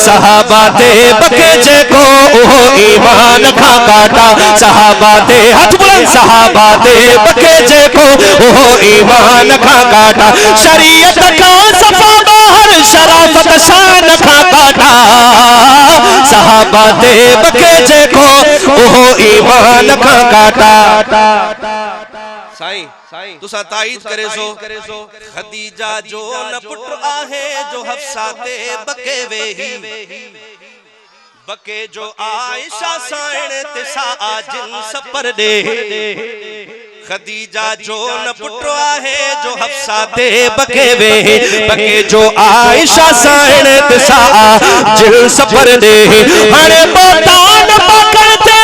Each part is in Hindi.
सहाबा दे बके जेको ओहो ईमान खा काटा सहाबा दे हाथ बुलंद सहाबा दे बके जेको ओहो ईमान खा काटा शरीयत का सफा बाहर शराफत शान खा काटा सहाबा दे बके जेको ओहो ईमान खा काटा साईं तुसा ताईद करे सो खदीजा जो न पुट आहे जो हफ्सा ते बके वेही बके जो आयशा साइण ते सा जिन सपर दे खदीजा जो न पुट आहे जो हफ्सा ते बके वेही बके जो आयशा साइण ते सा जिन सपर दे हणे बोतान पकड़ते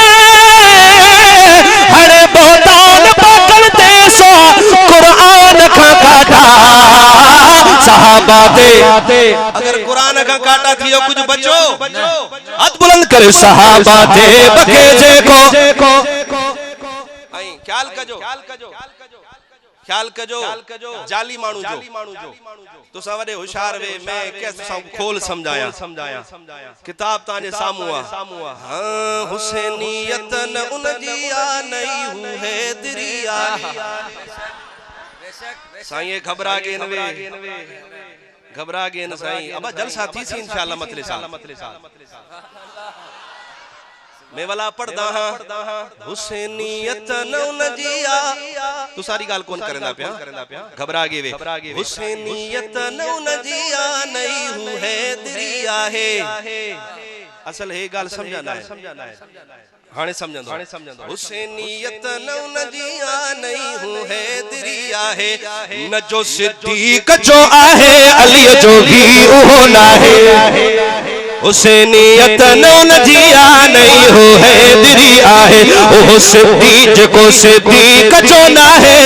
हणे बोतान पकड़ते सो कुरान का काटा सहाबा दे अगर कुरान का काटा थियो कुछ बचो हाथ बुलंद करे सहाबा दे बके जेको आई ख्याल कजो जाली मानू जो तो सवरे होशियार वे मैं कैसे खोल समझाया किताब ताने सामुआ हां हुसैनियत न उन जिया नहीं हूं है दरिया साईं घबरा गए न साईं अब जलसा थी सी इंशाअल्लाह मतले साल मैं वाला पढ़दा हां हुसैनियत न जिया तू सारी गाल कौन करंदा पिया घबरा गए वे हुसैनियत न जिया नहीं हूं है दरिया है असल है गाल समझाना है हाने समझंदो हुसैनियत न जिया नहीं हूं है दरिया है न जो सिद्दीक जो आहे अली जो भी ओहो ना है हुसैनियत न जिया नहीं हो है दरिया है ओहो सिद्दीक को सिद्दीक जो ना है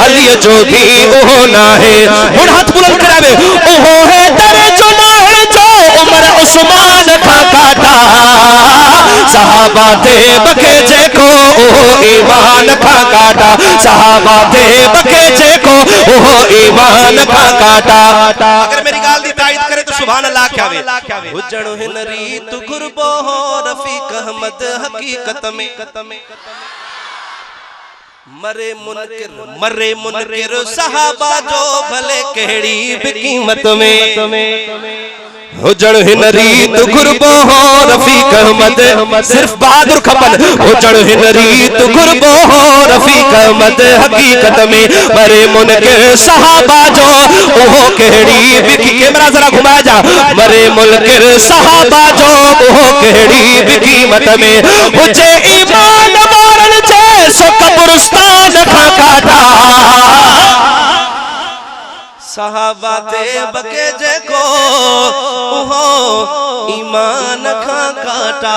अली जो भी ओहो ना है हुन हाथ बुलंद करावे ओहो है दरे जो ना है जो उमर उस्मान का काटा सहाबा दे बके जेको ओहो ईमान खा काटा सहाबा दे बके जेको ओहो ईमान खा काटा अगर मेरी गाल दी ताईद करे तो सुभान अल्लाह ख्यावे हुजण हिन रीत गुरबो हो रफीक अहमद हकीकत में मरे मुनकिर सहाबा जो भले केड़ी कीमत में हुजण हिन रीत गुरबो हो रफीक अहमद सिर्फ बहादुर खपन हुजण हिन रीत गुरबो हो रफीक अहमद हकीकत में मरे मुनकिर सहाबा जो ओहो केड़ी बिकी कैमरा जरा घुमा जा मरे मुनकिर सहाबा जो ओहो केड़ी कीमत में मुझे ईमान वारन जे सो कब्रिस्तान खा काटा सहाबा दे बके जेको ओहो ईमान खा काटा